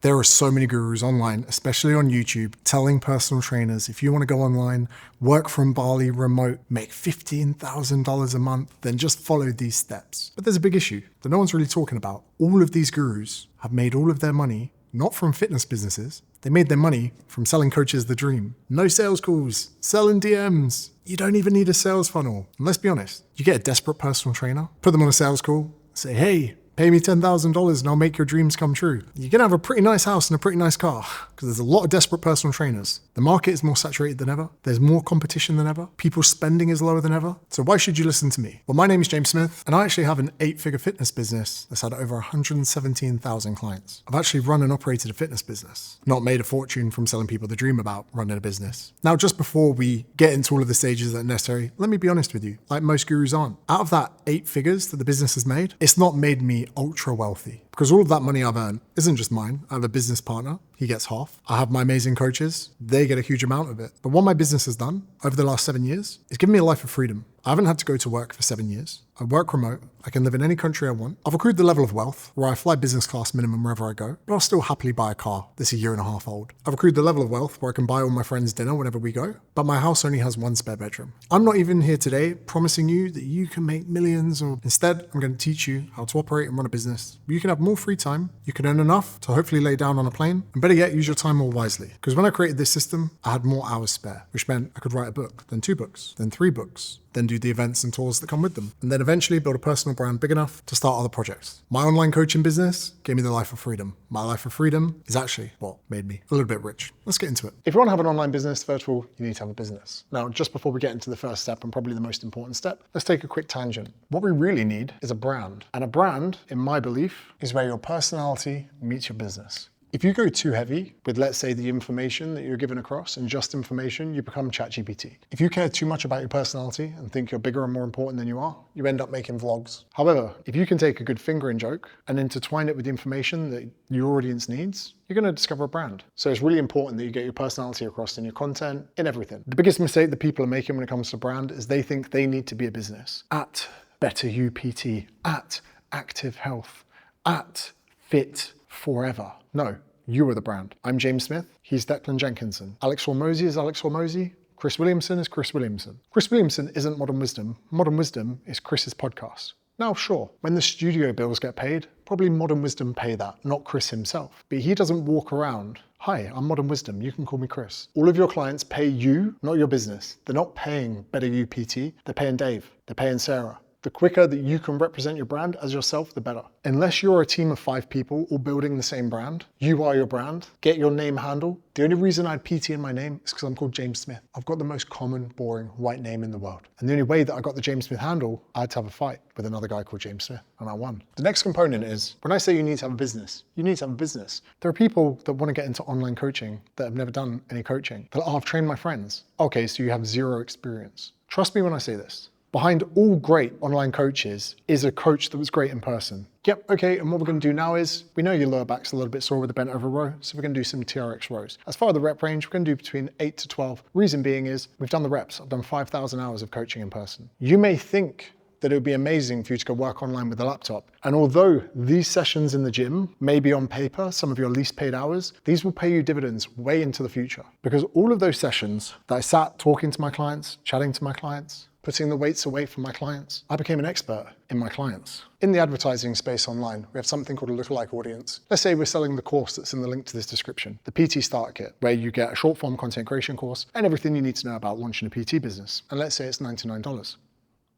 There are so many gurus online, especially on YouTube, telling personal trainers, if you want to go online, work from Bali remote, make $15,000 a month, then just follow these steps. But there's a big issue that no one's really talking about. All of these gurus have made all of their money, not from fitness businesses. They made their money from selling coaches the dream. No sales calls, selling DMs. You don't even need a sales funnel. And let's be honest, you get a desperate personal trainer, put them on a sales call, say, hey, pay me $10,000 and I'll make your dreams come true. You're gonna have a pretty nice house and a pretty nice car because there's a lot of desperate personal trainers. The market is more saturated than ever. There's more competition than ever. People's spending is lower than ever. So why should you listen to me? Well, my name is James Smith and I actually have an 8-figure fitness business that's had over 117,000 clients. I've actually run and operated a fitness business, not made a fortune from selling people the dream about running a business. Now, just before we get into all of the stages that are necessary, let me be honest with you, like most gurus aren't. Out of that 8 figures that the business has made, it's not made me ultra wealthy because all of that money I've earned isn't just mine. I have a business partner. He gets half. I have my amazing coaches. They get a huge amount of it. But what my business has done over the last 7 years is given me a life of freedom. I haven't had to go to work for 7 years. I work remote. I can live in any country I want. I've accrued the level of wealth where I fly business class minimum wherever I go, but I'll still happily buy a car that's 1.5 years old. I've accrued the level of wealth where I can buy all my friends dinner whenever we go, but my house only has 1 spare bedroom. I'm not even here today promising you that you can make millions, or instead, I'm going to teach you how to operate and run a business. You can have more free time. You can earn enough to hopefully lay down on a plane, and better yet, use your time more wisely. Because when I created this system, I had more hours spare, which meant I could write a book, then 2 books, then 3 books, then do the events and tours that come with them, and then eventually build a personal brand big enough to start other projects. My online coaching business gave me the life of freedom. My life of freedom is actually what made me a little bit rich. Let's get into it. If you want to have an online business, first of all, you need to have a business. Now, just before we get into the first step, and probably the most important step, let's take a quick tangent. What we really need is a brand. And a brand, in my belief, is where your personality meets your business. If you go too heavy with, let's say, the information that you're given across and just information, you become ChatGPT. If you care too much about your personality and think you're bigger and more important than you are, you end up making vlogs. However, if you can take a good fingering joke and intertwine it with the information that your audience needs, you're going to discover a brand. So it's really important that you get your personality across in your content, in everything. The biggest mistake that people are making when it comes to brand is they think they need to be a business. At Better UPT, at Active Health, at Fit Forever. No, you are the brand. I'm James Smith. He's Declan Jenkinson. Alex Hormozi is Alex Hormozi. Chris Williamson is Chris Williamson. Chris Williamson isn't Modern Wisdom. Modern Wisdom is Chris's podcast. Now, sure, when the studio bills get paid, probably Modern Wisdom pay that, not Chris himself. But he doesn't walk around, hi, I'm Modern Wisdom, you can call me Chris. All of your clients pay you, not your business. They're not paying Better UPT, they're paying Dave, they're paying Sarah. The quicker that you can represent your brand as yourself, the better. Unless you're a team of 5 people all building the same brand, you are your brand, get your name handle. The only reason I had PT in my name is because I'm called James Smith. I've got the most common, boring, white name in the world. And the only way that I got the James Smith handle, I had to have a fight with another guy called James Smith, and I won. The next component is, when I say you need to have a business, you need to have a business. There are people that want to get into online coaching that have never done any coaching. They're like, oh, I've trained my friends. Okay, so you have 0 experience. Trust me when I say this. Behind all great online coaches is a coach that was great in person. Yep, okay, and what we're gonna do now is, we know your lower back's a little bit sore with the bent over row, so we're gonna do some TRX rows. As far as the rep range, we're gonna do between 8 to 12. Reason being is, we've done the reps. I've done 5,000 hours of coaching in person. You may think that it would be amazing for you to go work online with a laptop. And although these sessions in the gym may be on paper some of your least paid hours, these will pay you dividends way into the future. Because all of those sessions that I sat talking to my clients, chatting to my clients, putting the weights away from my clients, I became an expert in my clients. In the advertising space online, we have something called a lookalike audience. Let's say we're selling the course that's in the link to this description, the PT Starter Kit, where you get a short form content creation course and everything you need to know about launching a PT business. And let's say it's $99.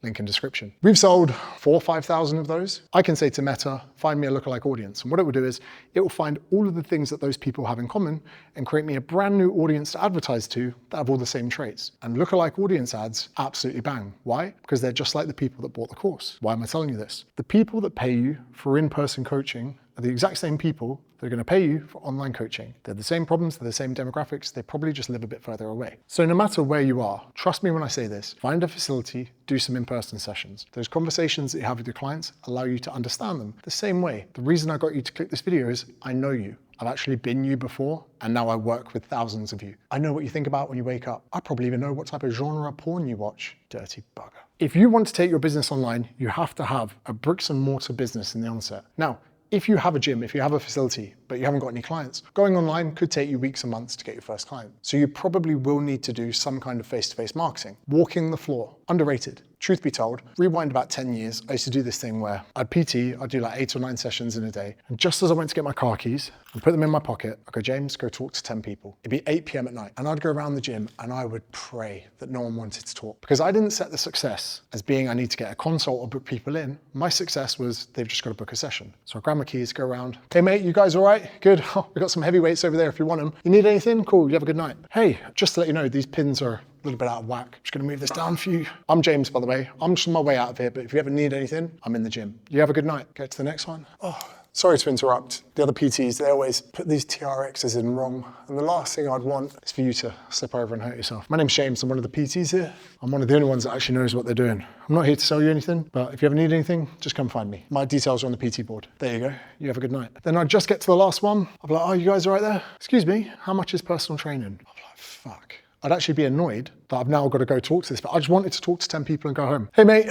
Link in description. We've sold 4,000 or 5,000 of those. I can say to Meta, find me a lookalike audience. And what it will do is, it will find all of the things that those people have in common and create me a brand new audience to advertise to that have all the same traits. And lookalike audience ads absolutely bang. Why? Because they're just like the people that bought the course. Why am I telling you this? The people that pay you for in-person coaching are the exact same people that are going to pay you for online coaching. They're the same problems, they're the same demographics, they probably just live a bit further away. So no matter where you are, trust me when I say this, find a facility, do some in-person sessions. Those conversations that you have with your clients allow you to understand them the same way. The reason I got you to click this video is I know you. I've actually been you before, and now I work with thousands of you. I know what you think about when you wake up. I probably even know what type of genre porn you watch. Dirty bugger. If you want to take your business online, you have to have a bricks and mortar business in the onset. Now, If you have a gym, if you have a facility, but you haven't got any clients, going online could take you weeks and months to get your first client. So you probably will need to do some kind of face-to-face marketing. Walking the floor, underrated. Truth be told, rewind about 10 years, I used to do this thing where I'd PT, I'd do like 8 or 9 sessions in a day. And just as I went to get my car keys and put them in my pocket, I'd go, James, go talk to 10 people. It'd be 8 p.m. at night. And I'd go around the gym and I would pray that no one wanted to talk. Because I didn't set the success as being I need to get a consult or book people in. My success was they've just got to book a session. So I grab my keys, go around. Hey mate, you guys all right? Good. Oh, we've got some heavyweights over there if you want them. You need anything? Cool, you have a good night. Hey, just to let you know, these pins are a little bit out of whack. Just gonna move this down for you. I'm James, by the way. I'm just on my way out of here, but if you ever need anything, I'm in the gym. You have a good night. Get to the next one. Oh, sorry to interrupt. The other PTs, they always put these TRXs in wrong. And the last thing I'd want is for you to slip over and hurt yourself. My name's James, I'm one of the PTs here. I'm one of the only ones that actually knows what they're doing. I'm not here to sell you anything, but if you ever need anything, just come find me. My details are on the PT board. There you go. You have a good night. Then I'd just get to the last one. I'd be like, oh, you guys all right there? Excuse me, how much is personal training? I'd be like, fuck. I'd actually be annoyed that I've now got to go talk to this, but I just wanted to talk to 10 people and go home. Hey mate,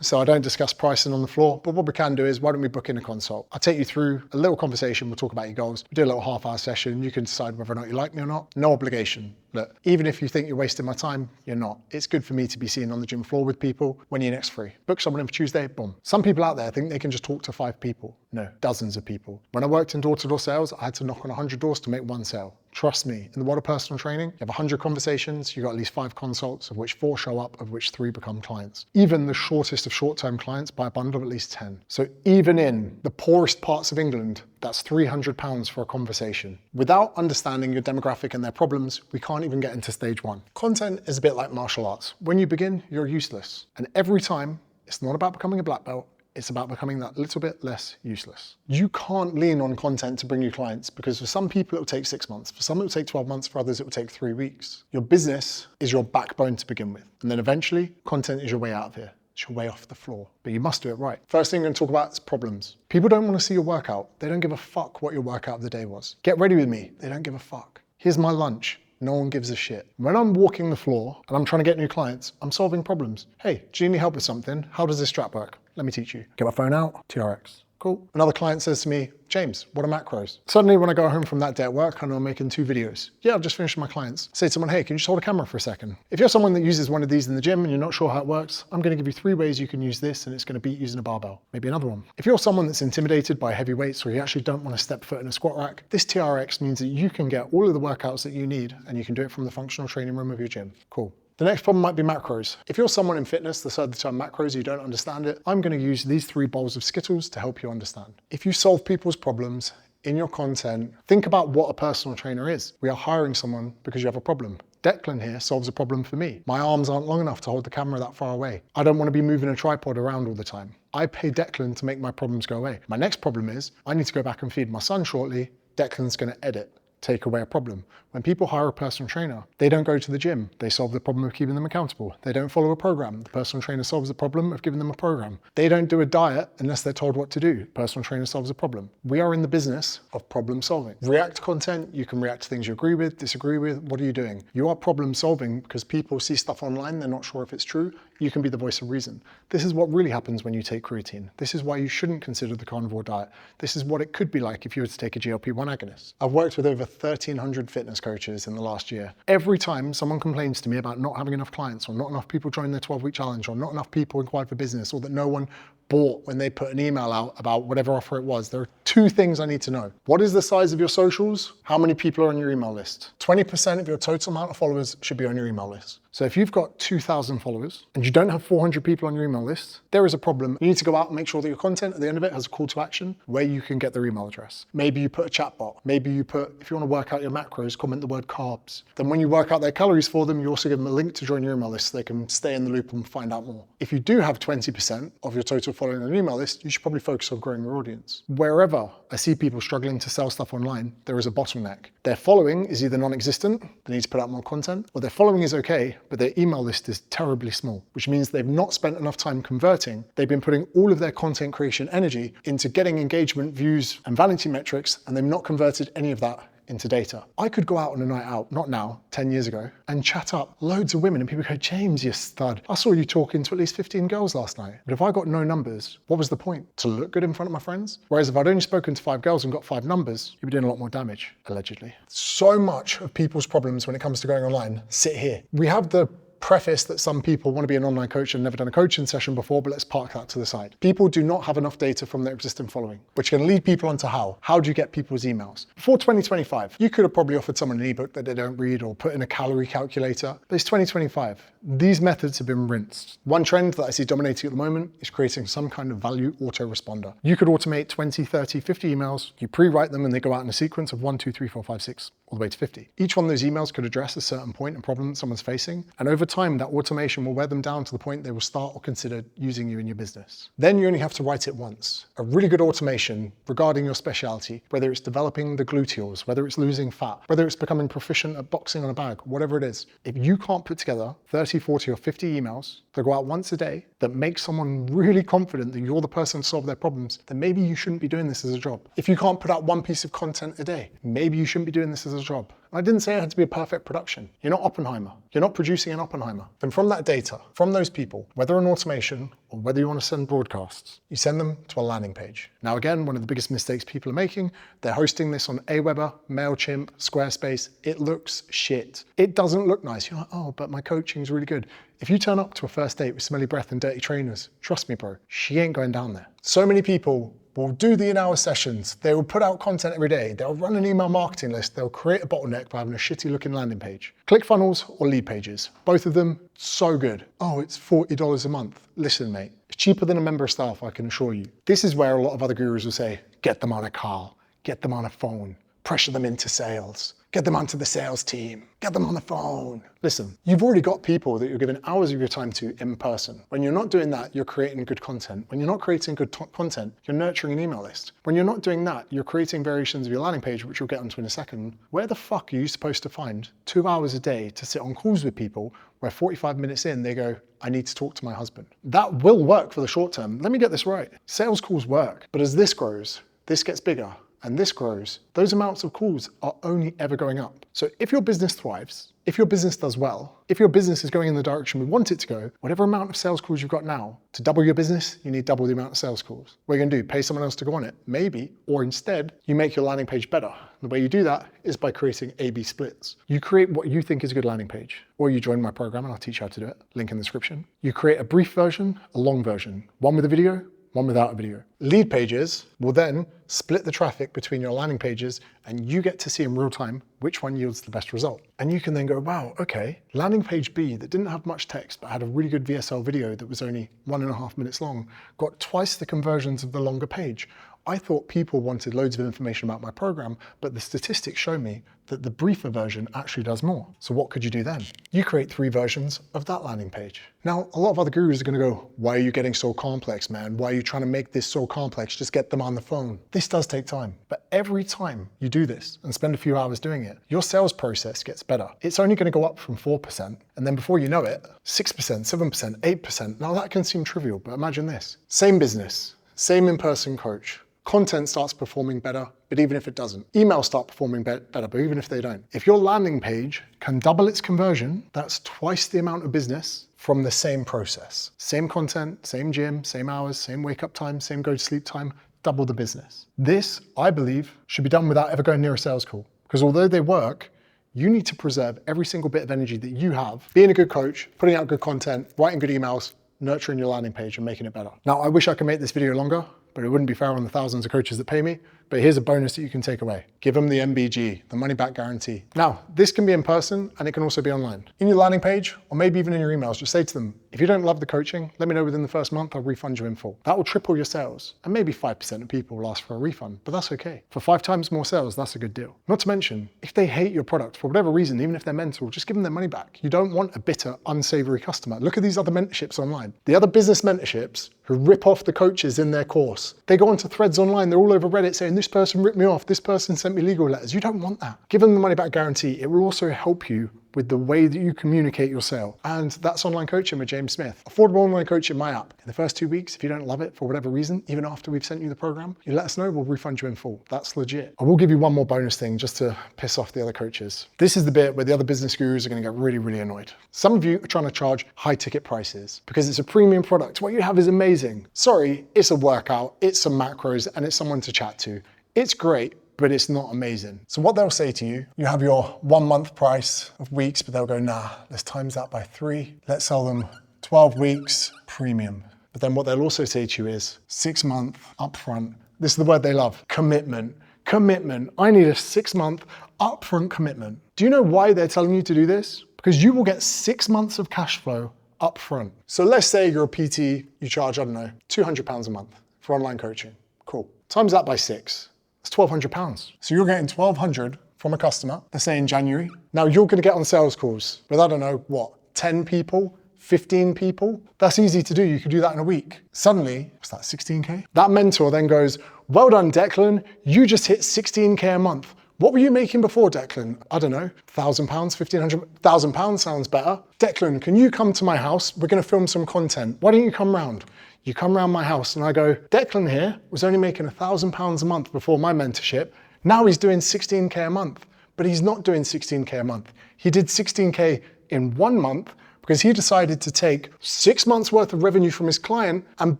so I don't discuss pricing on the floor, but what we can do is why don't we book in a consult? I'll take you through a little conversation, we'll talk about your goals, we'll do a little half-hour session, you can decide whether or not you like me or not. No obligation. Look, even if you think you're wasting my time, you're not. It's good for me to be seen on the gym floor with people. When you're next free, book someone in for Tuesday, boom. Some people out there think they can just talk to 5 people. No, dozens of people. When I worked in door-to-door sales, I had to knock on 100 doors to make 1 sale. Trust me, in the world of personal training, you have 100 conversations, you got at least 5 consults, of which 4 show up, of which 3 become clients. Even the shortest of short-term clients buy a bundle of at least 10. So even in the poorest parts of England, that's £300 for a conversation. Without understanding your demographic and their problems, we can't even get into stage 1. Content is a bit like martial arts. When you begin, you're useless. And every time, it's not about becoming a black belt, it's about becoming that little bit less useless. You can't lean on content to bring you clients because for some people it will take 6 months, for some it will take 12 months, for others it will take 3 weeks. Your business is your backbone to begin with. And then eventually, content is your way out of here. It's your way off the floor, but you must do it right. First thing I'm gonna talk about is problems. People don't wanna see your workout. They don't give a fuck what your workout of the day was. Get ready with me. They don't give a fuck. Here's my lunch. No one gives a shit. When I'm walking the floor and I'm trying to get new clients, I'm solving problems. Hey, do you need help with something? How does this strap work? Let me teach you. Get my phone out, TRX. Cool. Another client says to me, James, what are macros? Suddenly when I go home from that day at work, I know I'm making 2 videos. Yeah, I've just finished with my clients. Say to someone, hey, can you just hold a camera for a second? If you're someone that uses one of these in the gym and you're not sure how it works, I'm gonna give you 3 ways you can use this and it's gonna beat using a barbell. Maybe another one. If you're someone that's intimidated by heavy weights or you actually don't wanna step foot in a squat rack, this TRX means that you can get all of the workouts that you need and you can do it from the functional training room of your gym. Cool. The next problem might be macros. If you're someone in fitness that's heard the term macros, you don't understand it, I'm gonna use these 3 bowls of Skittles to help you understand. If you solve people's problems in your content, think about what a personal trainer is. We are hiring someone because you have a problem. Declan here solves a problem for me. My arms aren't long enough to hold the camera that far away. I don't want to be moving a tripod around all the time. I pay Declan to make my problems go away. My next problem is I need to go back and feed my son shortly. Declan's gonna edit. Take away a problem. When people hire a personal trainer, they don't go to the gym. They solve the problem of keeping them accountable. They don't follow a program. The personal trainer solves the problem of giving them a program. They don't do a diet unless they're told what to do. Personal trainer solves a problem. We are in the business of problem solving. React content, you can react to things you agree with, disagree with. What are you doing? You are problem solving because people see stuff online, they're not sure if it's true. You can be the voice of reason. This is what really happens when you take creatine. This is why you shouldn't consider the carnivore diet. This is what it could be like if you were to take a GLP-1 agonist. I've worked with over 1,300 fitness coaches in the last year. Every time someone complains to me about not having enough clients or not enough people join their 12-week challenge or not enough people inquired for business or that no one bought when they put an email out about whatever offer it was, there are 2 things I need to know. What is the size of your socials? How many people are on your email list? 20% of your total amount of followers should be on your email list. So if you've got 2,000 followers and you don't have 400 people on your email list, there is a problem. You need to go out and make sure that your content at the end of it has a call to action where you can get their email address. Maybe you put a chat bot. Maybe you put, if you want to work out your macros, comment the word carbs. Then when you work out their calories for them, you also give them a link to join your email list so they can stay in the loop and find out more. If you do have 20% of your total following on an email list, you should probably focus on growing your audience. Wherever I see people struggling to sell stuff online, there is a bottleneck. Their following is either non-existent, they need to put out more content, or their following is okay, but their email list is terribly small, which means they've not spent enough time converting. They've been putting all of their content creation energy into getting engagement, views, and vanity metrics, and they've not converted any of that into data. I could go out on a night out, not now, 10 years ago, and chat up loads of women and people go, James, you stud. I saw you talking to at least 15 girls last night. But if I got no numbers, what was the point? To look good in front of my friends? Whereas if I'd only spoken to 5 girls and got 5 numbers, you'd be doing a lot more damage, allegedly. So much of people's problems when it comes to going online sit here. We have the preface that some people want to be an online coach and never done a coaching session before, but let's park that to the side. People do not have enough data from their existing following, which can lead people onto how do you get people's emails? Before 2025, you could have probably offered someone an ebook that they don't read or put in a calorie calculator, but it's 2025. These methods have been rinsed. One trend that I see dominating at the moment is creating some kind of value autoresponder. You could automate 20, 30, 50 emails, you pre-write them and they go out in a sequence of 1, 2, 3, 4, 5, 6, all the way to 50. Each one of those emails could address a certain point and problem that someone's facing, and over time that automation will wear them down to the point they will start or consider using you in your business. Then you only have to write it once. A really good automation regarding your specialty, whether it's developing the gluteals, whether it's losing fat, whether it's becoming proficient at boxing on a bag, whatever it is. If you can't put together 30, 40 or 50 emails that go out once a day that make someone really confident that you're the person to solve their problems, then maybe you shouldn't be doing this as a job. If you can't put out one piece of content a day, maybe you shouldn't be doing this as a job. I didn't say it had to be a perfect production. You're not Oppenheimer. You're not producing an Oppenheimer. Then from that data, from those people, whether an automation or whether you want to send broadcasts, you send them to a landing page. Now again, one of the biggest mistakes people are making, they're hosting this on Aweber, MailChimp, Squarespace. It looks shit. It doesn't look nice. You're like, oh, but my coaching's really good. If you turn up to a first date with smelly breath and dirty trainers, trust me, bro, she ain't going down there. So many people will do the in-hour sessions. They will put out content every day. They'll run an email marketing list. They'll create a bottleneck by having a shitty looking landing page. ClickFunnels or lead pages. Both of them, so good. Oh, it's $40 a month. Listen, mate, it's cheaper than a member of staff, I can assure you. This is where a lot of other gurus will say, get them on a call, get them on a phone, pressure them into sales. Get them onto the sales team. Get them on the phone. Listen, you've already got people that you're giving hours of your time to in person. When you're not doing that, you're creating good content. When you're not creating good content, you're nurturing an email list. When you're not doing that, you're creating variations of your landing page, which we'll get onto in a second. Where the fuck are you supposed to find 2 hours a day to sit on calls with people where 45 minutes in, they go, I need to talk to my husband? That will work for the short term. Let me get this right. Sales calls work, but as this grows, this gets bigger. And this grows, those amounts of calls are only ever going up. So if your business thrives, if your business does well, if your business is going in the direction we want it to go, whatever amount of sales calls you've got now, to double your business, you need double the amount of sales calls. What are you gonna do? Pay someone else to go on it? Maybe, or instead, you make your landing page better. The way you do that is by creating A/B splits. You create what you think is a good landing page, or you join my program and I'll teach you how to do it, link in the description. You create a brief version, a long version, one with a video, one without a video. Lead pages will then split the traffic between your landing pages and you get to see in real time which one yields the best result. And you can then go, wow, okay, landing page B that didn't have much text but had a really good VSL video that was only 1.5 minutes long, got twice the conversions of the longer page. I thought people wanted loads of information about my program, but the statistics show me that the briefer version actually does more. So what could you do then? You create 3 versions of that landing page. Now, a lot of other gurus are gonna go, why are you getting so complex, man? Why are you trying to make this so complex? Just get them on the phone. This does take time, but every time you do this and spend a few hours doing it, your sales process gets better. It's only gonna go up from 4%, and then before you know it, 6%, 7%, 8%. Now that can seem trivial, but imagine this. Same business, same in-person coach, content starts performing better, but even if it doesn't. Emails start performing better, but even if they don't. If your landing page can double its conversion, that's twice the amount of business from the same process. Same content, same gym, same hours, same wake up time, same go to sleep time, double the business. This, I believe, should be done without ever going near a sales call. Because although they work, you need to preserve every single bit of energy that you have, being a good coach, putting out good content, writing good emails, nurturing your landing page and making it better. Now, I wish I could make this video longer, but it wouldn't be fair on the thousands of coaches that pay me. But here's a bonus that you can take away. Give them the MBG, the money back guarantee. Now, this can be in person and it can also be online. In your landing page, or maybe even in your emails, just say to them, if you don't love the coaching, let me know within the first month, I'll refund you in full. That will triple your sales. And maybe 5% of people will ask for a refund, but that's okay. For 5 times more sales, that's a good deal. Not to mention, if they hate your product for whatever reason, even if they're mental, just give them their money back. You don't want a bitter, unsavory customer. Look at these other mentorships online. The other business mentorships who rip off the coaches in their course. They go onto threads online, they're all over Reddit saying, this person ripped me off, this person sent me legal letters. You don't want that. Give them the money back guarantee. It will also help you with the way that you communicate your sale. And that's online coaching with James Smith. Affordable online coaching, my app. In the first 2 weeks, if you don't love it for whatever reason, even after we've sent you the program, you let us know, we'll refund you in full. That's legit. I will give you one more bonus thing just to piss off the other coaches. This is the bit where the other business gurus are gonna get really, really annoyed. Some of you are trying to charge high ticket prices because it's a premium product. What you have is amazing. Sorry, it's a workout, it's some macros, and it's someone to chat to. It's great, but it's not amazing. So what they'll say to you, you have your 1 month price of weeks, but they'll go, nah, let's times that by 3. Let's sell them 12 weeks premium. But then what they'll also say to you is 6 month upfront. This is the word they love, commitment. Commitment. I need a 6 month upfront commitment. Do you know why they're telling you to do this? Because you will get 6 months of cash flow upfront. So let's say you're a PT, you charge, I don't know, £200 a month for online coaching. Cool. Times that by 6. It's £1,200. So you're getting $1,200 from a customer, let's say in January. Now you're gonna get on sales calls with, I don't know, what, 10 people, 15 people? That's easy to do, you could do that in a week. Suddenly, what's that, 16K? That mentor then goes, well done, Declan, you just hit 16K a month. What were you making before, Declan? I don't know, £1,000, £1,500, £1,000 sounds better. Declan, can you come to my house? We're gonna film some content. Why don't you come round? You come round my house and I go, Declan here was only making £1,000 a month before my mentorship. Now he's doing 16K a month, but he's not doing 16K a month. He did 16K in 1 month because he decided to take 6 months worth of revenue from his client and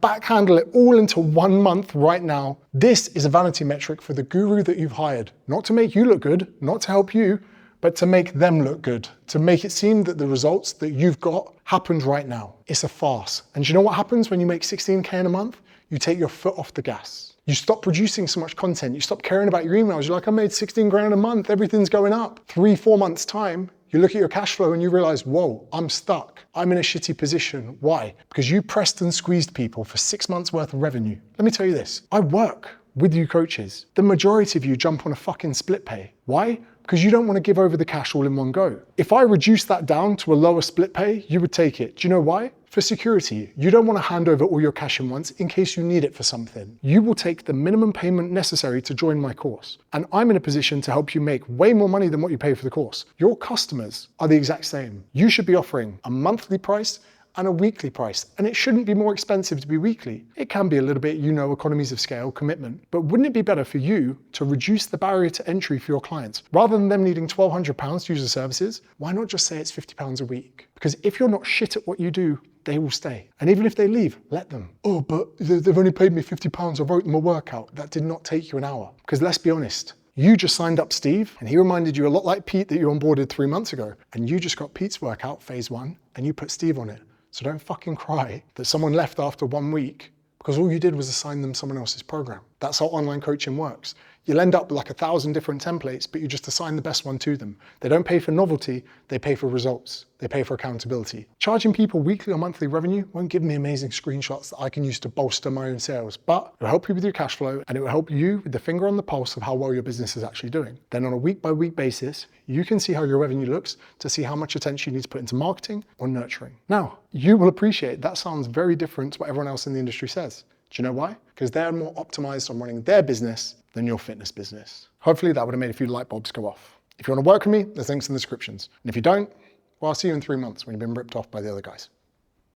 backhandle it all into 1 month right now. This is a vanity metric for the guru that you've hired, not to make you look good, not to help you, but to make them look good, to make it seem that the results that you've got happened right now. It's a farce. And do you know what happens when you make 16K in a month? You take your foot off the gas. You stop producing so much content. You stop caring about your emails. You're like, I made 16 grand a month. Everything's going up. 3-4 months time, you look at your cash flow and you realize, whoa, I'm stuck. I'm in a shitty position. Why? Because you pressed and squeezed people for 6 months worth of revenue. Let me tell you this. I work with you coaches. The majority of you jump on a fucking split pay. Why? Because you don't want to give over the cash all in one go. If I reduce that down to a lower split pay, you would take it. Do you know why? For security. You don't want to hand over all your cash in once in case you need it for something. You will take the minimum payment necessary to join my course. And I'm in a position to help you make way more money than what you pay for the course. Your customers are the exact same. You should be offering a monthly price and a weekly price. And it shouldn't be more expensive to be weekly. It can be a little bit, economies of scale, commitment. But wouldn't it be better for you to reduce the barrier to entry for your clients? Rather than them needing £1,200 to use the services, why not just say it's £50 a week? Because if you're not shit at what you do, they will stay. And even if they leave, let them. Oh, but they've only paid me £50, I wrote them a workout. That did not take you an hour. Because let's be honest, you just signed up Steve and he reminded you a lot like Pete that you onboarded 3 months ago. And you just got Pete's workout, phase 1, and you put Steve on it. So don't fucking cry that someone left after 1 week because all you did was assign them someone else's program. That's how online coaching works. You'll end up with like 1,000 different templates, but you just assign the best one to them. They don't pay for novelty, they pay for results. They pay for accountability. Charging people weekly or monthly revenue won't give me amazing screenshots that I can use to bolster my own sales, but it'll help you with your cash flow and it will help you with the finger on the pulse of how well your business is actually doing. Then on a week by week basis, you can see how your revenue looks to see how much attention you need to put into marketing or nurturing. Now, you will appreciate that sounds very different to what everyone else in the industry says. Do you know why? Because they're more optimized on running their business than your fitness business. Hopefully that would have made a few light bulbs go off. If you want to work with me, there's links in the descriptions. And if you don't, well, I'll see you in 3 months when you've been ripped off by the other guys.